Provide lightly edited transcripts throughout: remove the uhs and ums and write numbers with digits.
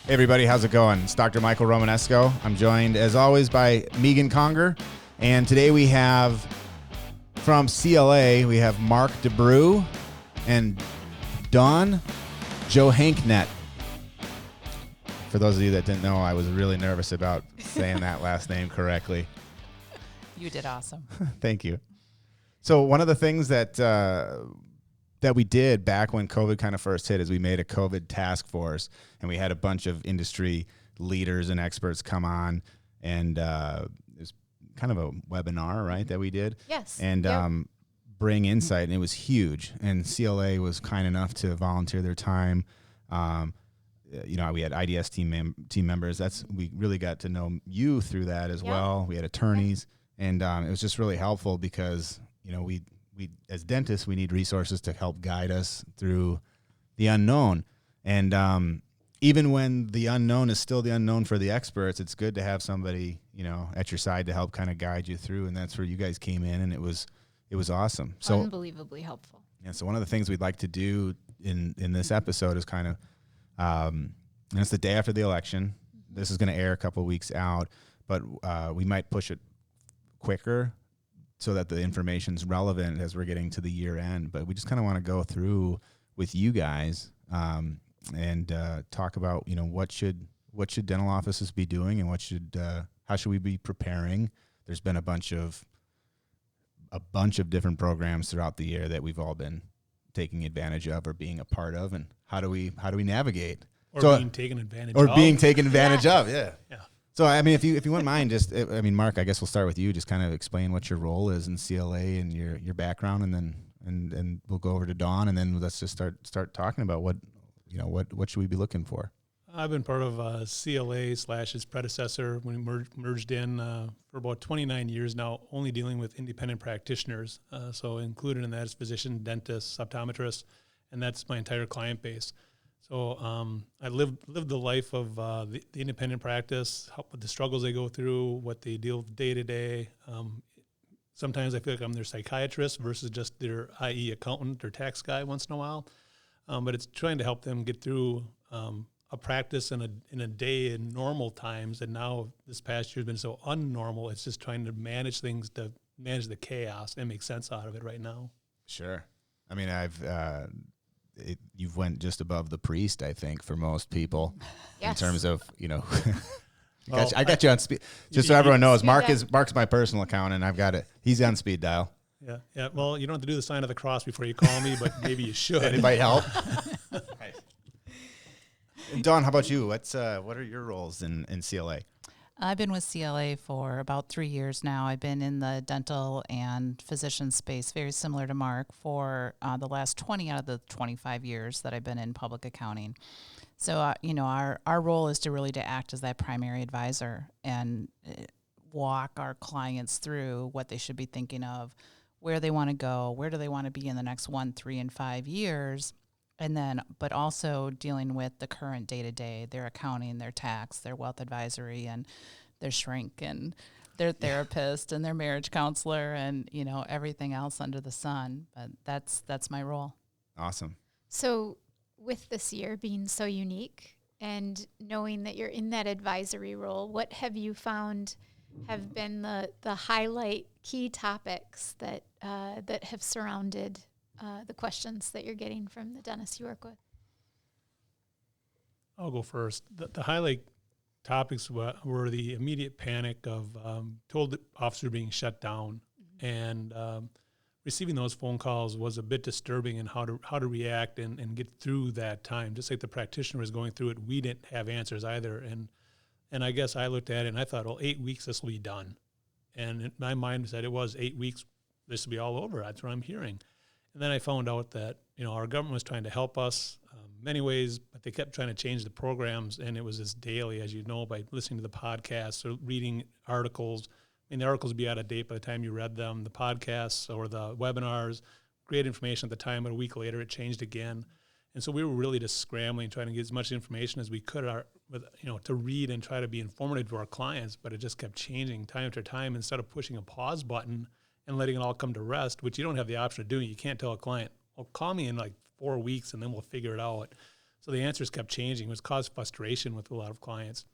Hey everybody, how's it going? It's Dr. Michael Romanesco. I'm joined as always by Megan Conger, and today we have from CLA, we have Mark DeBroux and Dawn Johanknecht. For those of you that didn't know, I was really nervous about saying that last name correctly. You did awesome. Thank you. So one of the things that we did back when COVID kind of first hit is we made a COVID task force, and we had a bunch of industry leaders and experts come on, and it was kind of a webinar, right, that we did? Yes. And bring insight, and it was huge. And CLA was kind enough to volunteer their time. We had IDS team members. We really got to know you through that as well. We had attorneys, and it was just really helpful because, we as dentists, we need resources to help guide us through the unknown. And even when the unknown is still the unknown for the experts, it's good to have somebody, at your side to help kind of guide you through. And that's where you guys came in, and it was awesome. So unbelievably helpful. Yeah. So one of the things we'd like to do in this episode is kind of, and it's the day after the election. Mm-hmm. This is going to air a couple of weeks out, but we might push it quicker so that the information's relevant as we're getting to the year end. But we just kind of want to go through with you guys and talk about, what should dental offices be doing, and how should we be preparing? There's been a bunch of different programs throughout the year that we've all been taking advantage of or being a part of, and how do we navigate? Being taken advantage of. Being taken advantage of, yeah. Yeah. So, I mean, if you wouldn't mind, Mark, I guess we'll start with you. Just kind of explain what your role is in CLA and your background, and then we'll go over to Dawn, and then let's just start talking about what should we be looking for. I've been part of CLA / its predecessor when we merged in for about 29 years now, only dealing with independent practitioners. So included in that is physicians, dentists, optometrists, and that's my entire client base. So I lived the life of the independent practice, with the struggles they go through, what they deal with day to day. Sometimes I feel like I'm their psychiatrist versus just their IE accountant or tax guy once in a while. But it's trying to help them get through a practice in a day in normal times. And now this past year has been so unnormal. It's just trying to manage things, to manage the chaos and make sense out of it right now. Sure. I mean, you've went just above the priest, I think, for most people. Yes. In terms of, I got you on speed. Just so everyone knows, Mark's my personal accountant. I've got it. He's on speed dial. Yeah. Well, you don't have to do the sign of the cross before you call me, but maybe you should. Anybody help? Dawn, how about you? What are your roles in CLA? I've been with CLA for about 3 years now. I've been in the dental and physician space, very similar to Mark, for the last 20 out of the 25 years that I've been in public accounting. So, our role is to act as that primary advisor and walk our clients through what they should be thinking of, where they want to go, where do they want to be in the next 1, 3, and 5 years. And then, but also dealing with the current day-to-day, their accounting, their tax, their wealth advisory, and their shrink, and their therapist, and their marriage counselor, and, everything else under the sun. But that's my role. Awesome. So with this year being so unique and knowing that you're in that advisory role, what have you found have been the highlight key topics that have surrounded the questions that you're getting from the dentists you work with? I'll go first. The highlight topics were the immediate panic of told officer being shut down, and receiving those phone calls was a bit disturbing, and how to react and get through that time. Just like the practitioner was going through it, we didn't have answers either. And I guess I looked at it and I thought, 8 weeks, this will be done. And in my mind said it was 8 weeks, this will be all over. That's what I'm hearing. And then I found out that, our government was trying to help us many ways, but they kept trying to change the programs, and it was this daily, as you know, by listening to the podcasts or reading articles. The articles would be out of date by the time you read them. The podcasts or the webinars, great information at the time, but a week later it changed again. And so we were really just scrambling, trying to get as much information as we could, to read and try to be informative to our clients, but it just kept changing time after time. Instead of pushing a pause button and letting it all come to rest, which you don't have the option of doing. You can't tell a client, well, call me in like 4 weeks and then we'll figure it out. So the answers kept changing, which caused frustration with a lot of clients.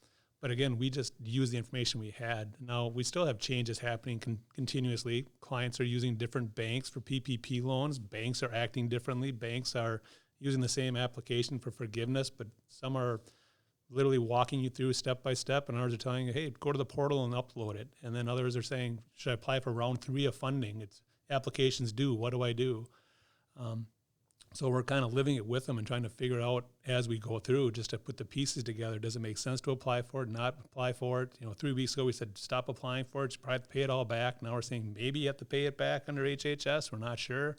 But again, we just used the information we had. Now, we still have changes happening continuously. Clients are using different banks for PPP loans. Banks are acting differently. Banks are using the same application for forgiveness, but some are literally walking you through step by step, and others are telling you, hey, go to the portal and upload it. And then others are saying, should I apply for round 3 of funding? It's applications due. What do I do? So we're kind of living it with them and trying to figure out as we go through, just to put the pieces together. Does it make sense to apply for it, not apply for it? 3 weeks ago we said stop applying for it. You probably have to pay it all back. Now we're saying maybe you have to pay it back under HHS. We're not sure.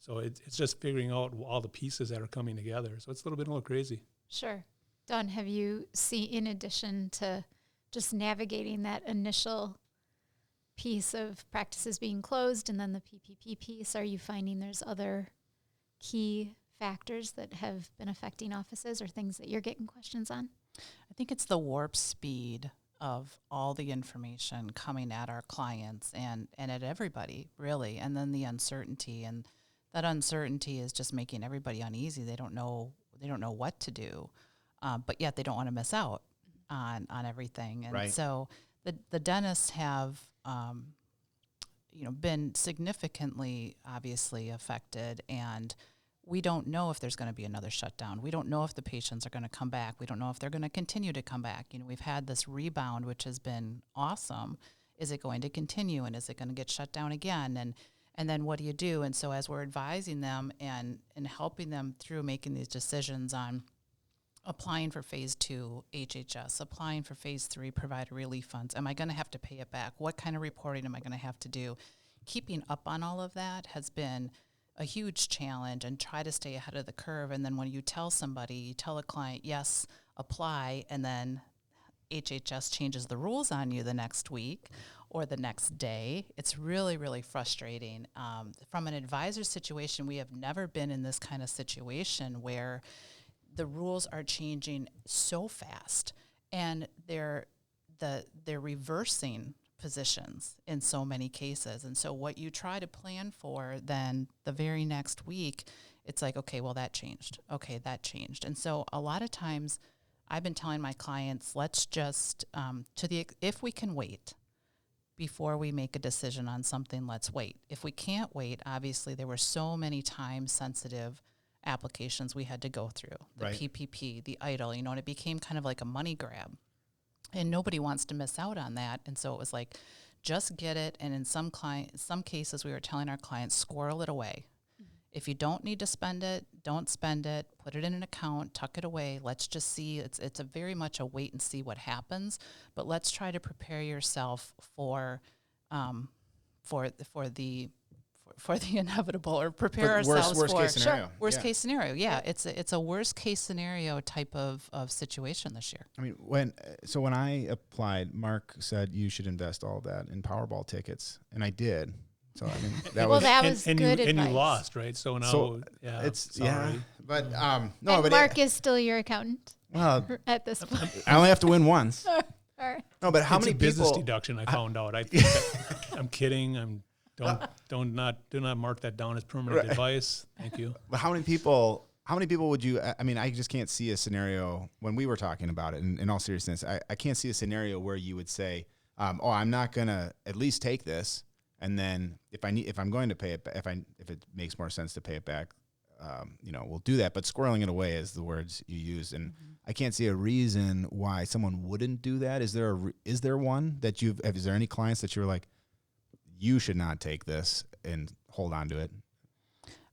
So it's just figuring out all the pieces that are coming together. So it's a little crazy. Sure. Dawn, have you seen, in addition to just navigating that initial piece of practices being closed and then the PPP piece, are you finding there's other key factors that have been affecting offices or things that you're getting questions on? I think it's the warp speed of all the information coming at our clients and at everybody, really, and then the uncertainty. And that uncertainty is just making everybody uneasy. They don't know what to do, but yet they don't want to miss out on everything. And right. So the dentists have been significantly, obviously, affected, and we don't know if there's going to be another shutdown. We don't know if the patients are going to come back. We don't know if they're going to continue to come back. We've had this rebound, which has been awesome. Is it going to continue, and is it going to get shut down again? And then what do you do? And so as we're advising them and helping them through making these decisions on applying for phase 2 HHS, applying for phase 3 provider relief funds, am I going to have to pay it back? What kind of reporting am I going to have to do? Keeping up on all of that has been a huge challenge, and try to stay ahead of the curve. And then when you tell a client, yes, apply, and then HHS changes the rules on you the next week or the next day, it's really, really frustrating. From an advisor situation, we have never been in this kind of situation where the rules are changing so fast, and they're reversing positions in so many cases. And so what you try to plan for, then the very next week, it's like, okay, well, that changed. Okay, that changed. And so a lot of times I've been telling my clients, let's just, if we can wait before we make a decision on something, let's wait. If we can't wait, obviously there were so many time-sensitive applications we had to go through, the right. PPP, the EIDL, and it became kind of like a money grab. And nobody wants to miss out on that. And so it was like, just get it. And in some cases, we were telling our clients, squirrel it away. Mm-hmm. If you don't need to spend it, don't spend it. Put it in an account, tuck it away. Let's just see. It's a very much a wait and see what happens. But let's try to prepare yourself for the inevitable, or prepare ourselves worst for case scenario. Sure. Worst case scenario. Yeah, it's a worst case scenario type of situation this year. I mean, when I applied, Mark said you should invest all that in Powerball tickets, and I did. So I mean, that was good advice. And you lost, right? So now, but no. But Mark is still your accountant. Well, at this point, I only have to win once. All right. No, but how it's many a business people? Deduction? I found out. I think I'm kidding. Do not mark that down as permanent advice. Thank you. But how many people would you? I mean, I just can't see a scenario when we were talking about it. In all seriousness, I can't see a scenario where you would say, I'm not gonna at least take this, and then if I'm going to pay it, if it makes more sense to pay it back, we'll do that. But squirreling it away is the words you used, and I can't see a reason why someone wouldn't do that. Is there one that is there any clients that you're like, you should not take this and hold on to it?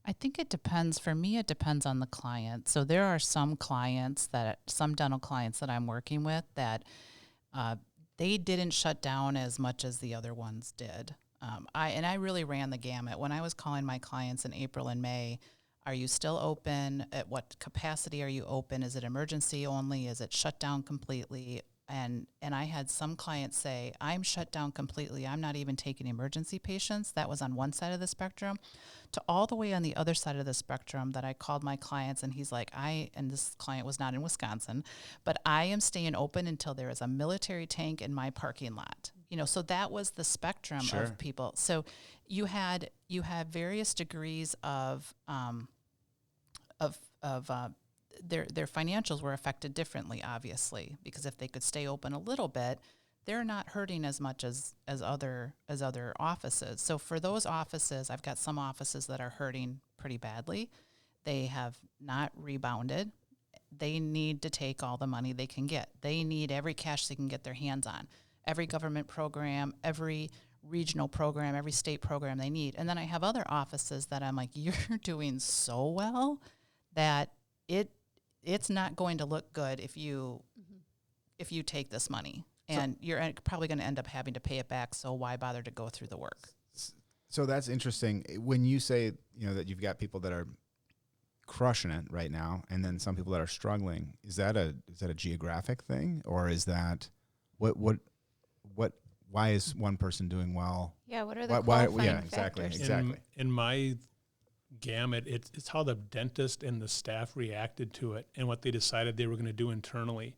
I think it depends. For me, it depends on the client. So there are some dental clients that I'm working with that they didn't shut down as much as the other ones did. I really ran the gamut. When I was calling my clients in April and May, are you still open? At what capacity are you open? Is it emergency only? Is it shut down completely? And I had some clients say, I'm shut down completely. I'm not even taking emergency patients. That was on one side of the spectrum. To all the way on the other side of the spectrum that I called my clients, and he's like, and this client was not in Wisconsin, but I am staying open until there is a military tank in my parking lot. So that was the spectrum of people. So you had various degrees of their financials were affected differently, obviously, because if they could stay open a little bit, they're not hurting as much as other offices. So for those offices, I've got some offices that are hurting pretty badly. They have not rebounded. They need to take all the money they can get. They need every cash they can get their hands on. Every government program, every regional program, every state program they need. And then I have other offices that I'm like, you're doing so well that it's not going to look good if you take this money. And you're probably going to end up having to pay it back, so why bother to go through the work? So that's interesting. When you say, that you've got people that are crushing it right now, and then some people that are struggling, is that a geographic thing, or is that what why is one person doing well? Yeah, what are the qualifying exactly, factors? exactly. In my gamut, it's how the dentist and the staff reacted to it and what they decided they were going to do internally.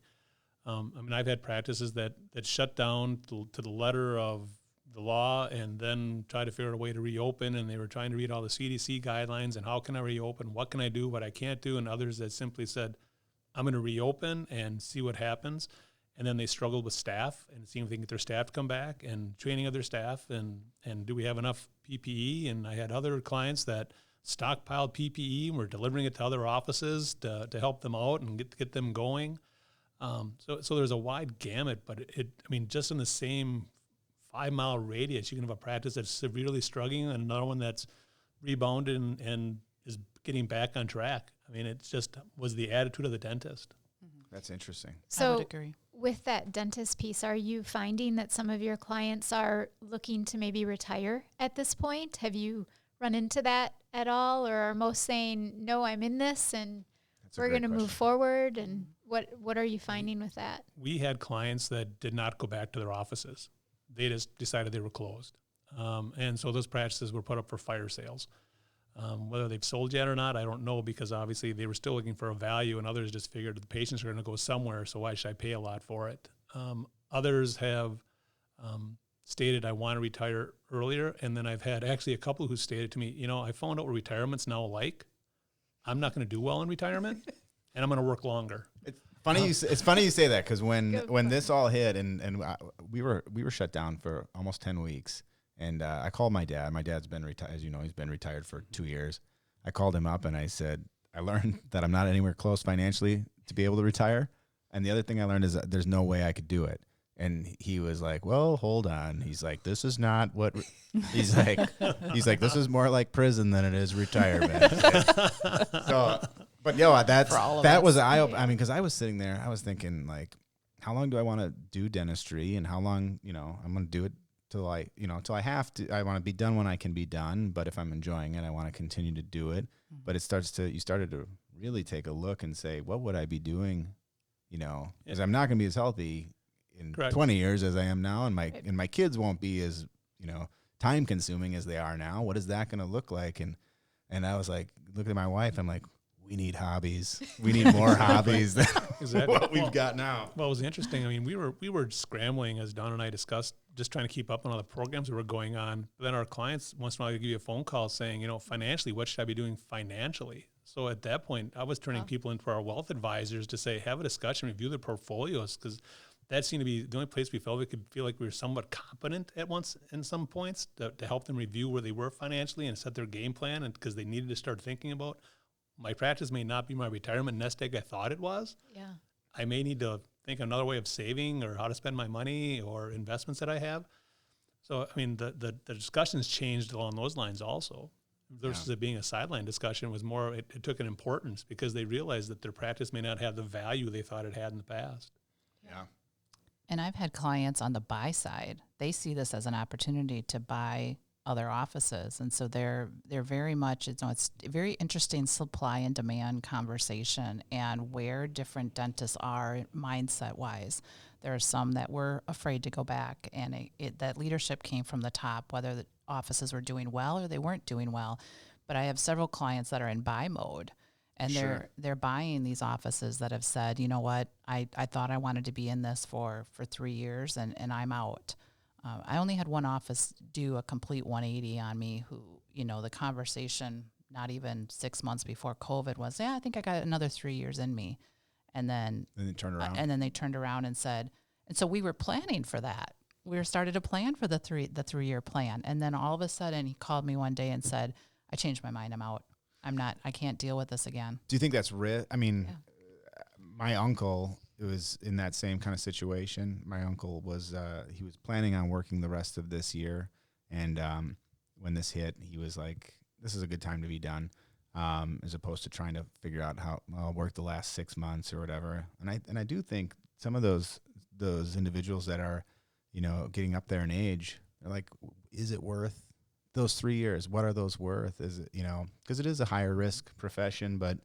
I've had practices that shut down to the letter of the law and then try to figure out a way to reopen, and they were trying to read all the CDC guidelines and how can I reopen, what can I do, what I can't do, and others that simply said, I'm going to reopen and see what happens. And then they struggled with staff and seeing if they can get their staff to come back and training of their staff and do we have enough PPE? And I had other clients that stockpiled PPE and were delivering it to other offices to help them out and get them going. So there's a wide gamut, but just in the same 5-mile radius, you can have a practice that's severely struggling and another one that's rebounded and is getting back on track. It just was the attitude of the dentist. That's interesting. I would agree. With that dentist piece, are you finding that some of your clients are looking to maybe retire at this point? Have you run into that at all, or are most saying, no, I'm in this and we're going to move forward? And what are you finding with that? We had clients that did not go back to their offices. They just decided they were closed. And so those practices were put up for fire sales. Whether they've sold yet or not, I don't know, because obviously they were still looking for a value, and others just figured the patients are going to go somewhere, so why should I pay a lot for it? Others have stated, I want to retire earlier, and then I've had actually a couple who stated to me, I found out what retirement's now like. I'm not going to do well in retirement, and I'm going to work longer. It's funny you say that, because when this all hit and we were shut down for almost 10 weeks. And I called my dad. My dad's been retired, as you know, he's been retired for 2 years. I called him up and I said, I learned that I'm not anywhere close financially to be able to retire. And the other thing I learned is that there's no way I could do it. And he was like, well, hold on. He's like, this is not what, he's like, this is more like prison than it is retirement. So, but that was because I was sitting there, I was thinking, like, how long do I want to do dentistry, and how long, I'm going to do it till I have to. I want to be done when I can be done, but if I'm enjoying it, I want to continue to do it. Mm-hmm. But you started to really take a look and say, what would I be doing? Because I'm not going to be as healthy in 20 years as I am now, and my kids won't be as time consuming as they are now. What is that going to look like? And I was like, looking at my wife, I'm like, we need hobbies. We need more hobbies than what we've got now. Well, it was interesting. We were scrambling, as Dawn and I discussed, just trying to keep up on all the programs that were going on. But then our clients, once in a while, give you a phone call saying, financially, what should I be doing financially? So at that point, I was turning people into our wealth advisors to say, have a discussion, review their portfolios, because that seemed to be the only place we felt we could feel like we were somewhat competent at once in some points to help them review where they were financially and set their game plan, and because they needed to start thinking about, my practice may not be my retirement nest egg I thought it was. Yeah. I may need to think another way of saving or how to spend my money or investments that I have. So, the discussions changed along those lines also. Versus it being a sideline discussion, was more, it took an importance because they realized that their practice may not have the value they thought it had in the past. Yeah. And I've had clients on the buy side. They see this as an opportunity to buy other offices, and so they're very much, it's a very interesting supply and demand conversation, and where different dentists are mindset wise. There are some that were afraid to go back, and that leadership came from the top, whether the offices were doing well or they weren't doing well. But I have several clients that are in buy mode, and they're buying these offices that have said, you know what, I thought I wanted to be in this for 3 years, and I'm out. I only had one office do a complete 180 on me, who, the conversation not even 6 months before COVID was, I think I got another 3 years in me. And then they turned around. And then they turned around and said, and so we were planning for that. We were started to plan for the 3-year plan. And then all of a sudden he called me one day and said, I changed my mind. I'm out. I can't deal with this again. Do you think that's I mean, my uncle was in that same kind of situation. My uncle was, he was planning on working the rest of this year. And when this hit, he was like, this is a good time to be done. As opposed to trying to figure out how I'll work the last 6 months or whatever. And I do think some of those individuals that are, getting up there in age, they're like, is it worth those 3 years? What are those worth? Is it, because it is a higher risk profession, but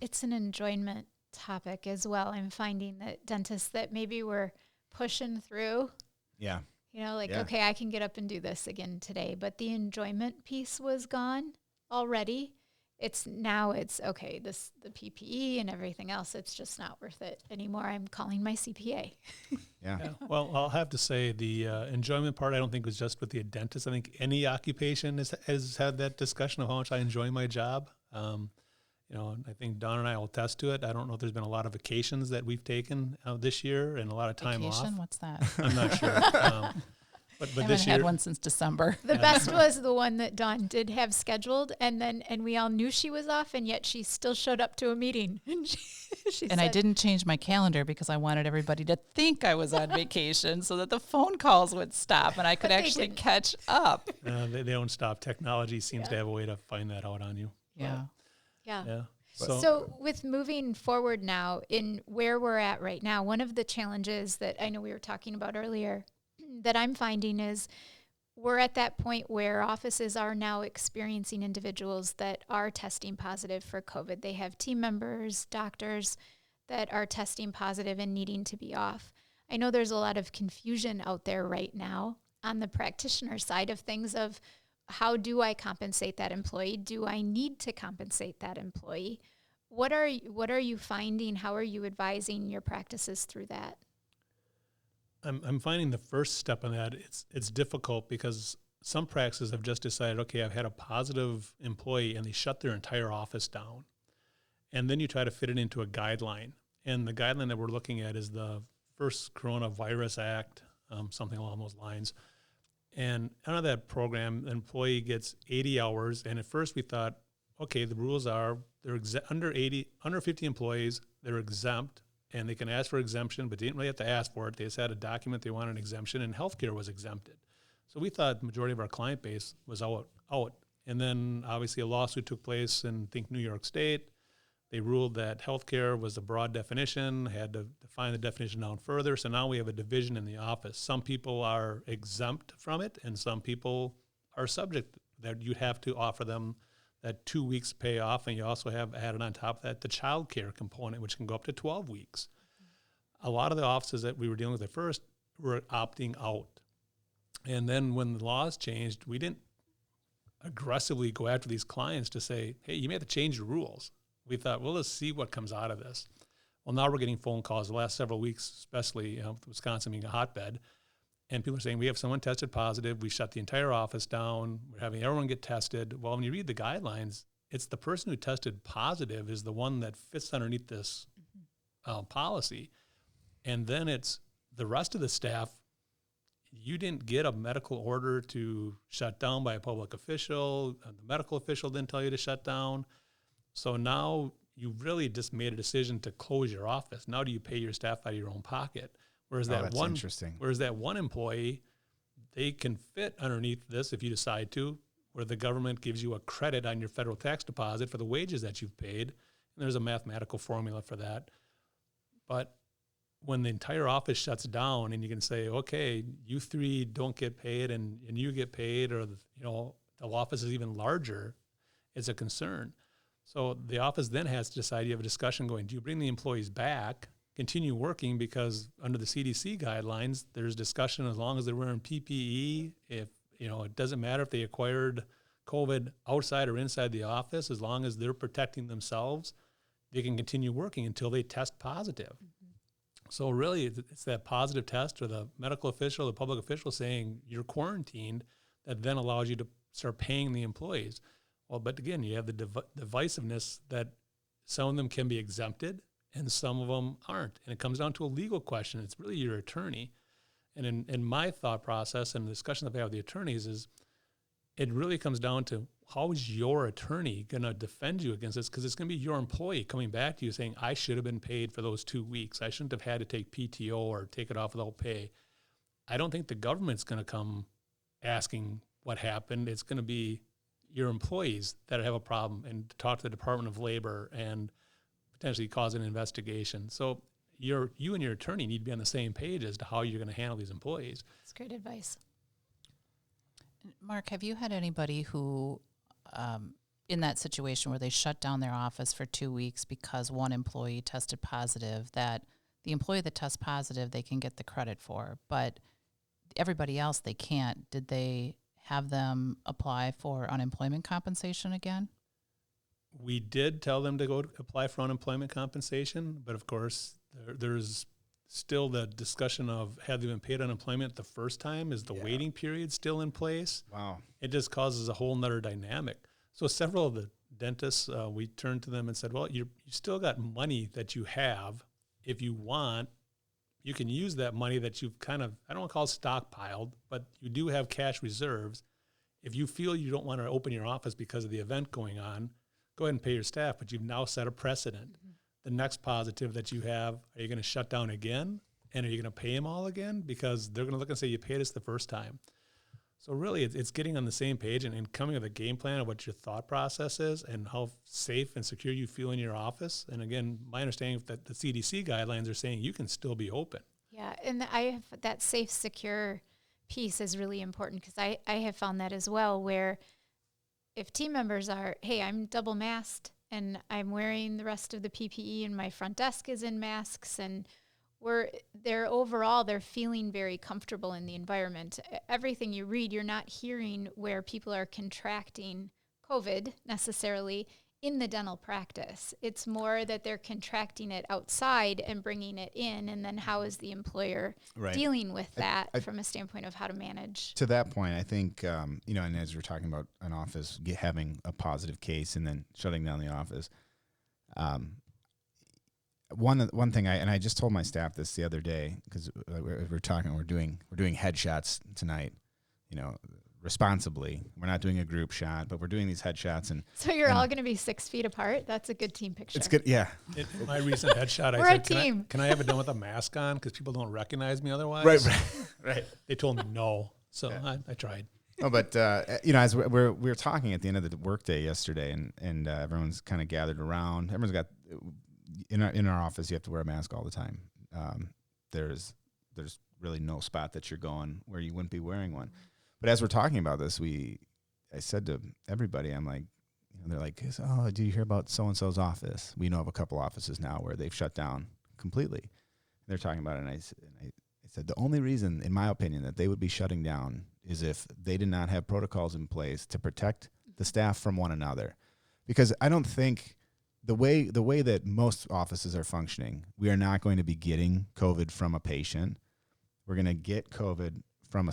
it's an enjoyment topic as well. I'm finding that dentists that maybe were pushing through. Yeah. Okay, I can get up and do this again today, but the enjoyment piece was gone already. It's okay, the PPE and everything else, it's just not worth it anymore. I'm calling my CPA. Yeah. Well, I'll have to say the enjoyment part, I don't think was just with the dentist. I think any occupation has had that discussion of how much I enjoy my job. I think Dawn and I will attest to it. I don't know if there's been a lot of vacations that we've taken this year and a lot of time off. What's that? I'm not sure. But I this haven't year, had one since December. The best was the one that Dawn did have scheduled, and we all knew she was off, and yet she still showed up to a meeting. And she And I didn't change my calendar because I wanted everybody to think I was on vacation so that the phone calls would stop and I could actually catch up. they don't stop. Technology seems to have a way to find that out on you. Yeah. Yeah. So with moving forward now in where we're at right now, one of the challenges that I know we were talking about earlier that I'm finding is we're at that point where offices are now experiencing individuals that are testing positive for COVID. They have team members, doctors that are testing positive and needing to be off. I know there's a lot of confusion out there right now on the practitioner side of things of how do I compensate that employee? Do I need to compensate that employee? What are you finding? How are you advising your practices through that? I'm finding the first step in that it's difficult because some practices have just decided, okay, I've had a positive employee and they shut their entire office down. And then you try to fit it into a guideline. And the guideline that we're looking at is the first Coronavirus Act, something along those lines. And under that program, the employee gets 80 hours. And at first we thought, okay, the rules are they're under 50 employees, they're exempt. And they can ask for exemption, but they didn't really have to ask for it. They just had a document they wanted an exemption, and healthcare was exempted. So we thought the majority of our client base was out. And then obviously a lawsuit took place in, I think, New York State. They ruled that healthcare was a broad definition, had to define the definition down further. So now we have a division in the office. Some people are exempt from it, and some people are subject that you have to offer them that 2 weeks pay off, and you also have added on top of that the child care component, which can go up to 12 weeks. A lot of the offices that we were dealing with at first were opting out. And then when the laws changed, we didn't aggressively go after these clients to say, hey, you may have to change your rules. We thought, well, let's see what comes out of this. Well, now we're getting phone calls the last several weeks, especially with Wisconsin being a hotbed. And people are saying, we have someone tested positive. We shut the entire office down. We're having everyone get tested. Well, when you read the guidelines, it's the person who tested positive is the one that fits underneath this policy. And then it's the rest of the staff. You didn't get a medical order to shut down by a public official. The medical official didn't tell you to shut down. So now you really just made a decision to close your office. Now do you pay your staff out of your own pocket? Whereas that one employee, they can fit underneath this if you decide to, where the government gives you a credit on your federal tax deposit for the wages that you've paid. And there's a mathematical formula for that. But when the entire office shuts down and you can say, okay, you three don't get paid and you get paid, or the office is even larger, it's a concern. So the office then has to decide, you have a discussion going, do you bring the employees back, continue working, because under the CDC guidelines, there's discussion as long as they're wearing PPE, if, it doesn't matter if they acquired COVID outside or inside the office, as long as they're protecting themselves, they can continue working until they test positive. Mm-hmm. So really, it's that positive test or the medical official, the public official saying you're quarantined that then allows you to start paying the employees. Well, but again, you have the divisiveness that some of them can be exempted and some of them aren't. And it comes down to a legal question. It's really your attorney. And in my thought process and the discussion that we have with the attorneys is it really comes down to how is your attorney going to defend you against this? Because it's going to be your employee coming back to you saying, I should have been paid for those 2 weeks. I shouldn't have had to take PTO or take it off without pay. I don't think the government's going to come asking what happened. It's going to be your employees that have a problem and talk to the Department of Labor and potentially cause an investigation. So you and your attorney need to be on the same page as to how you're going to handle these employees. That's great advice. Mark, have you had anybody who, in that situation where they shut down their office for 2 weeks because one employee tested positive, that the employee that tests positive, they can get the credit for, but everybody else they can't? Did they have them apply for unemployment compensation again? We did tell them to go apply for unemployment compensation, but of course there's still the discussion of have they been paid unemployment the first time? Is the waiting period still in place? Wow. It just causes a whole nother dynamic. So several of the dentists, we turned to them and said, well, you still got money that you have. If you want, you can use that money that you've kind of, I don't want to call it stockpiled, but you do have cash reserves. If you feel you don't want to open your office because of the event going on, go ahead and pay your staff, but you've now set a precedent. Mm-hmm. The next positive that you have, are you going to shut down again? And are you going to pay them all again? Because they're going to look and say, you paid us the first time. So really, it's getting on the same page and coming with a game plan of what your thought process is and how safe and secure you feel in your office. And again, my understanding is that the CDC guidelines are saying you can still be open. Yeah, and I have that safe, secure piece is really important because I have found that as well, where if team members are, hey, I'm double masked and I'm wearing the rest of the PPE and my front desk is in masks and they're feeling very comfortable in the environment. Everything you read, you're not hearing where people are contracting COVID necessarily in the dental practice. It's more that they're contracting it outside and bringing it in, and then how is the employer dealing with that from a standpoint of how to manage? To that point, I think, and as we're talking about an office having a positive case and then shutting down the office, one thing I just told my staff this the other day because we're doing headshots tonight, responsibly. We're not doing a group shot, but we're doing these headshots. And so you're all going to be 6 feet apart? That's a good team picture. It's good, yeah. My recent headshot, We're I said, a team. Can I have it done with a mask on because people don't recognize me otherwise? Right. They told me no, so yeah. I tried. Oh, but as we were talking at the end of the workday yesterday, and everyone's kind of gathered around. Everyone's got in our office. You have to wear a mask all the time. There's really no spot that you're going where you wouldn't be wearing one. But as we're talking about this, I said to everybody, I'm like, they're like, oh, did you hear about so-and-so's office? We know of a couple offices now where they've shut down completely. And they're talking about it, and I said, the only reason, in my opinion, that they would be shutting down is if they did not have protocols in place to protect the staff from one another. Because I don't think the way that most offices are functioning, we are not going to be getting COVID from a patient. We're going to get COVID from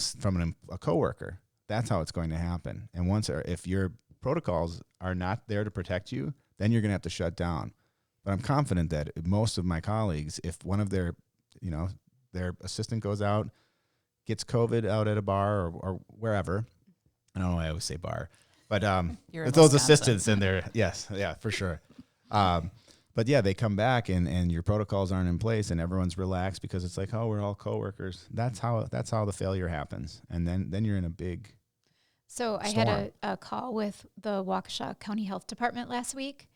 a coworker. That's how it's going to happen. And if your protocols are not there to protect you, then you're going to have to shut down. But I'm confident that most of my colleagues, if one of their assistant goes out, gets COVID out at a bar or wherever, I don't know why I always say bar, but with those assistants in there, yes, yeah, for sure. But yeah, they come back and your protocols aren't in place and everyone's relaxed because it's like, oh, we're all coworkers. That's how the failure happens. And then you're in a big So storm. I had a call with the Waukesha County Health Department last week.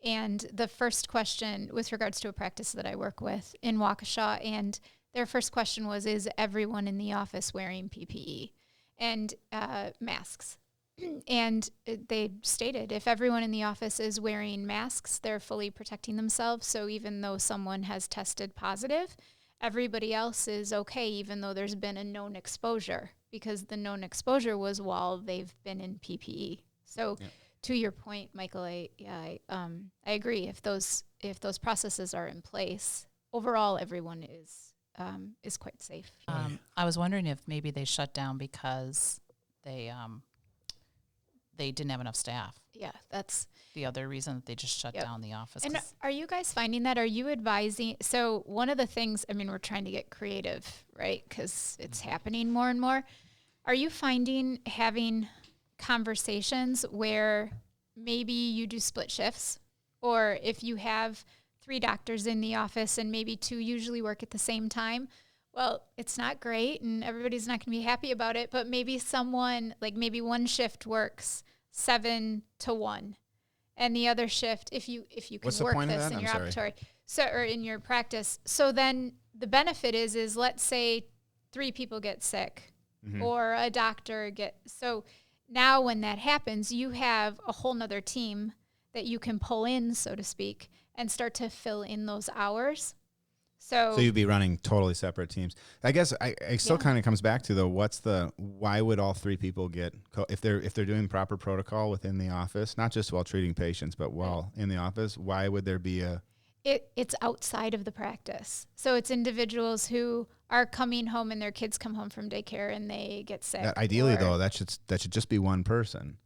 And the first question with regards to a practice that I work with in Waukesha, and their first question was, is everyone in the office wearing PPE and masks? And they stated if everyone in the office is wearing masks, they're fully protecting themselves. So even though someone has tested positive, everybody else is okay, even though there's been a known exposure, because the known exposure was while they've been in PPE. So to your point, Michael, I agree. If those processes are in place, overall, everyone is quite safe. I was wondering if maybe they shut down because they didn't have enough staff. Yeah, that's the other reason that they just shut down the office. And are you guys finding that? Are you advising? So one of the things, I mean, we're trying to get creative, right? Because it's happening more and more. Are you finding having conversations where maybe you do split shifts, or if you have 3 doctors in the office and maybe 2 usually work at the same time? Well, it's not great and everybody's not going to be happy about it, but maybe someone, like maybe one shift works 7 to 1. And the other shift, if you can work this in your operatory, so or in your practice, so then the benefit is let's say 3 people get sick, or a doctor so now when that happens, you have a whole nother team that you can pull in, so to speak, and start to fill in those hours. So you'd be running totally separate teams. I guess I still kind of comes back to why would all 3 people get if they're doing proper protocol within the office, not just while treating patients, but while in the office, why would there be it's outside of the practice. So it's individuals who are coming home and their kids come home from daycare and they get sick. Ideally though, that should just be one person.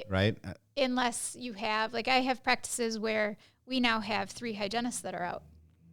Right? Unless you have, like I have practices where we now have 3 hygienists that are out.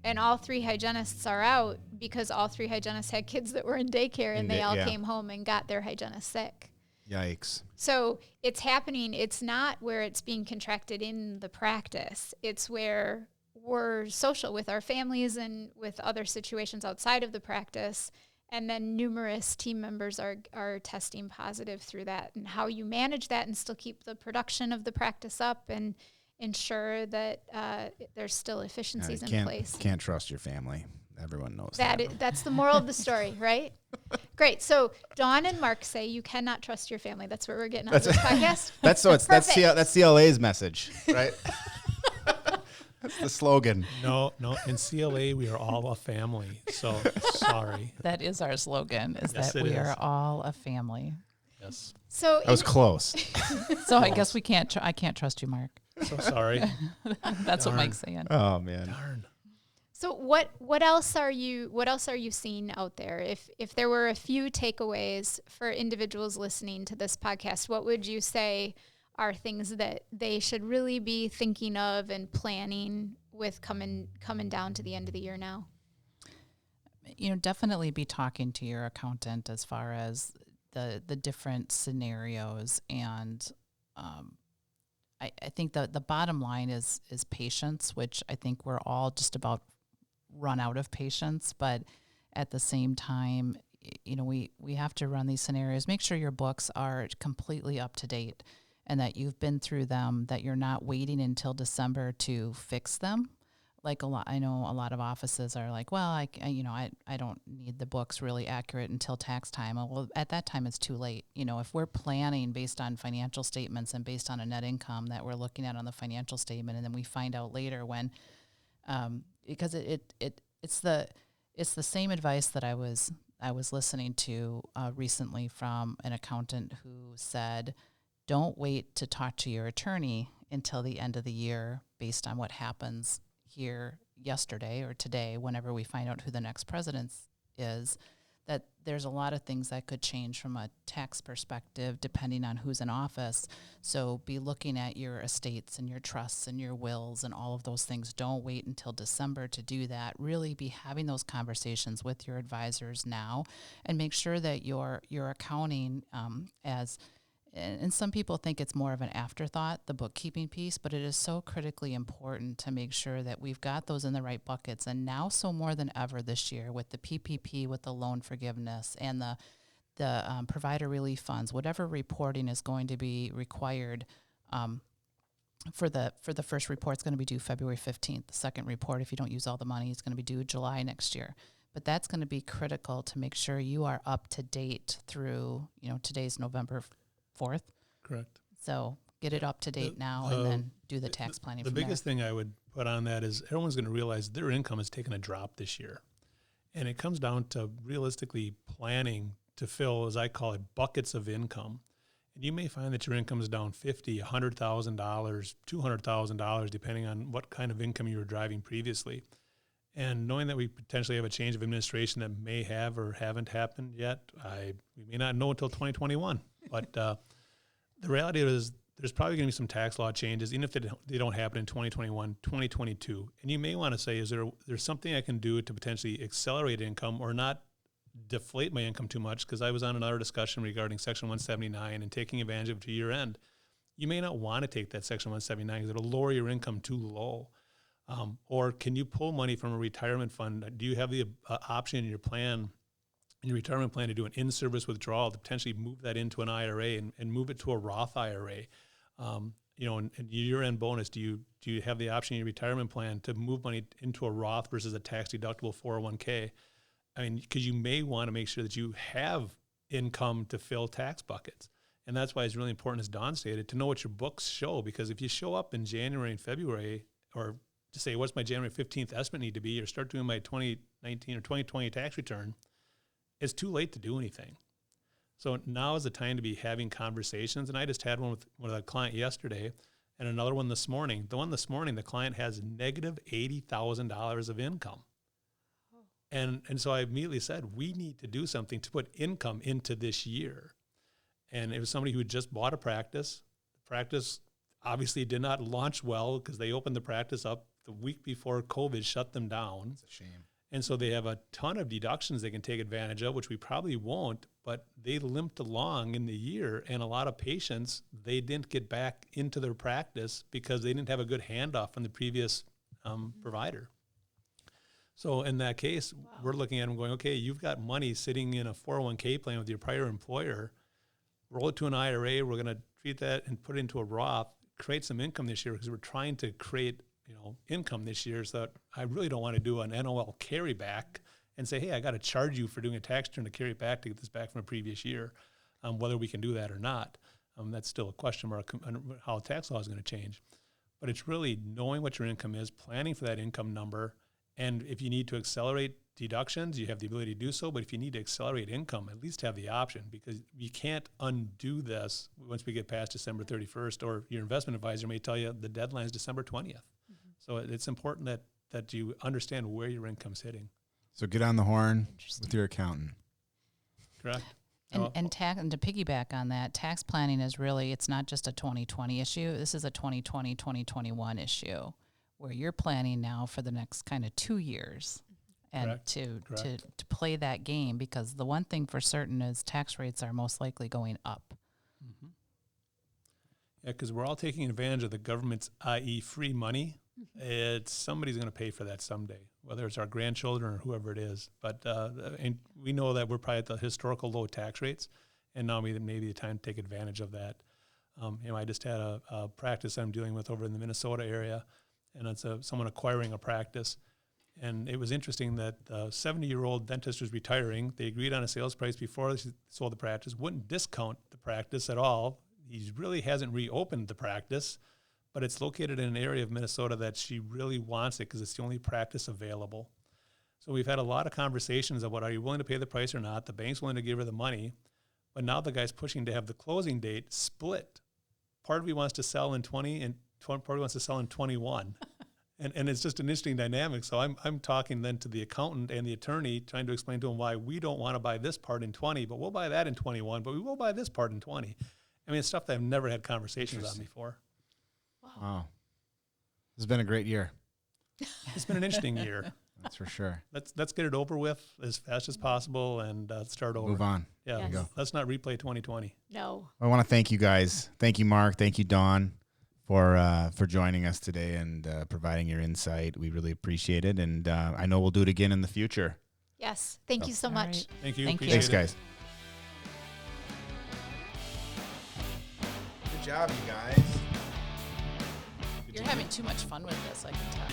And all 3 hygienists are out because all 3 hygienists had kids that were in daycare and they all came home and got their hygienist sick. Yikes. So it's happening. It's not where it's being contracted in the practice. It's where we're social with our families and with other situations outside of the practice. And then numerous team members are testing positive through that. And how you manage that and still keep the production of the practice up and ensure that there's still efficiencies in place. Can't trust your family. Everyone knows That's the moral of the story, right? Great. So Dawn and Mark say you cannot trust your family. That's what we're getting on this podcast. That's CLA's message, right? That's the slogan. No. In CLA, we are all a family. So sorry. That is our slogan, that we are all a family. Yes. So that was close. So I guess I can't trust you, Mark. So sorry. That's what Mike's saying. Oh man. Darn. So what else are you seeing out there? If there were a few takeaways for individuals listening to this podcast, what would you say are things that they should really be thinking of and planning with coming down to the end of the year now? Definitely be talking to your accountant as far as the different scenarios, and I think the bottom line is patience, which I think we're all just about run out of patience, but at the same time, we have to run these scenarios, make sure your books are completely up to date and that you've been through them, that you're not waiting until December to fix them. Like I know a lot of offices are like, well, I don't need the books really accurate until tax time. Well, at that time it's too late. If we're planning based on financial statements and based on a net income that we're looking at on the financial statement, and then we find out later when, because it's the same advice that I was listening to recently from an accountant who said, don't wait to talk to your attorney until the end of the year based on what happens here yesterday or today, whenever we find out who the next president is, that there's a lot of things that could change from a tax perspective depending on who's in office. So be looking at your estates and your trusts and your wills and all of those things. Don't wait until December to do that. Really be having those conversations with your advisors now, and make sure that your accounting and some people think it's more of an afterthought, the bookkeeping piece, but it is so critically important to make sure that we've got those in the right buckets. And now, so more than ever this year, with the PPP, with the loan forgiveness, and the provider relief funds, whatever reporting is going to be required for the first report, is going to be due February 15th. The second report, if you don't use all the money, is going to be due July next year. But that's going to be critical to make sure you are up to date through, today's November 4th. Correct. So get it up to date now, and then do the tax planning. The biggest thing I would put on that is everyone's going to realize their income has taken a drop this year. And it comes down to realistically planning to fill, as I call it, buckets of income. And you may find that your income is down $50,000, $100,000, $200,000, depending on what kind of income you were driving previously. And knowing that we potentially have a change of administration that may have or haven't happened yet, we may not know until 2021. But the reality is there's probably going to be some tax law changes, even if they don't happen in 2021, 2022. And you may want to say, there's something I can do to potentially accelerate income or not deflate my income too much? Because I was on another discussion regarding Section 179 and taking advantage of it to year end. You may not want to take that Section 179 because it'll lower your income too low. Or can you pull money from a retirement fund? Do you have the option in your plan, in your retirement plan, to do an in-service withdrawal to potentially move that into an IRA and move it to a Roth IRA? And year-end bonus, do you have the option in your retirement plan to move money into a Roth versus a tax-deductible 401k? I mean, because you may want to make sure that you have income to fill tax buckets. And that's why it's really important, as Dawn stated, to know what your books show. Because if you show up in January and February, or to say, what's my January 15th estimate need to be, or start doing my 2019 or 2020 tax return, it's too late to do anything. So now is the time to be having conversations. And I just had one with a client yesterday and another one this morning. The one this morning, the client has negative $80,000 of income. Oh. And so I immediately said, we need to do something to put income into this year. And it was somebody who had just bought a practice. The practice obviously did not launch well because they opened the practice up the week before COVID shut them down. It's a shame. And so they have a ton of deductions they can take advantage of, which we probably won't, but they limped along in the year. And a lot of patients, they didn't get back into their practice because they didn't have a good handoff from the previous provider. So in that case, we're looking at them going, okay, you've got money sitting in a 401k plan with your prior employer. Roll it to an IRA. We're going to treat that and put it into a Roth, create some income this year because we're trying to create income this year. So that I really don't want to do an NOL carryback and say, hey, I got to charge you for doing a tax return to carry it back to get this back from a previous year. Whether we can do that or not, that's still a question mark on how tax law is going to change. But it's really knowing what your income is, planning for that income number, and if you need to accelerate deductions, you have the ability to do so. But if you need to accelerate income, at least have the option, because you can't undo this once we get past December 31st, or your investment advisor may tell you the deadline is December 20th. Mm-hmm. So it's important that you understand where your income's hitting. So get on the horn with your accountant. Correct. And to piggyback on that, tax planning is really, it's not just a 2020 issue. This is a 2020, 2021 issue where you're planning now for the next kind of 2 years. And to play that game, because the one thing for certain is tax rates are most likely going up. Mm-hmm. Yeah, because we're all taking advantage of the government's, i.e. free money. It's somebody's going to pay for that someday, whether it's our grandchildren or whoever it is. But and we know that we're probably at the historical low tax rates, and now maybe the time to take advantage of that. I just had a practice I'm dealing with over in the Minnesota area, and it's someone acquiring a practice. And it was interesting that the 70-year-old dentist was retiring. They agreed on a sales price before they sold the practice, wouldn't discount the practice at all. He really hasn't reopened the practice, but it's located in an area of Minnesota that she really wants it because it's the only practice available. So we've had a lot of conversations about, are you willing to pay the price or not? The bank's willing to give her the money, but now the guy's pushing to have the closing date split. Part of he wants to sell in 20 and part of he wants to sell in 21. And it's just an interesting dynamic. So I'm talking then to the accountant and the attorney, trying to explain to them why we don't want to buy this part in 20, but we'll buy that in 21, but we will buy this part in 20. I mean, it's stuff that I've never had conversations on before. Wow. This has been a great year. It's been an interesting year. That's for sure. Let's get it over with as fast as possible and start over. Move on. Yeah, Yes. Go. Let's not replay 2020. No. I want to thank you guys. Thank you, Mark. Thank you, Dawn, for joining us today and providing your insight. We really appreciate it, and I know we'll do it again in the future. Yes. Thank you so much. Right. Thank you. Thank you. Appreciate Thanks, it. guys. Good job, you guys. You're having too much fun with this, I can tell.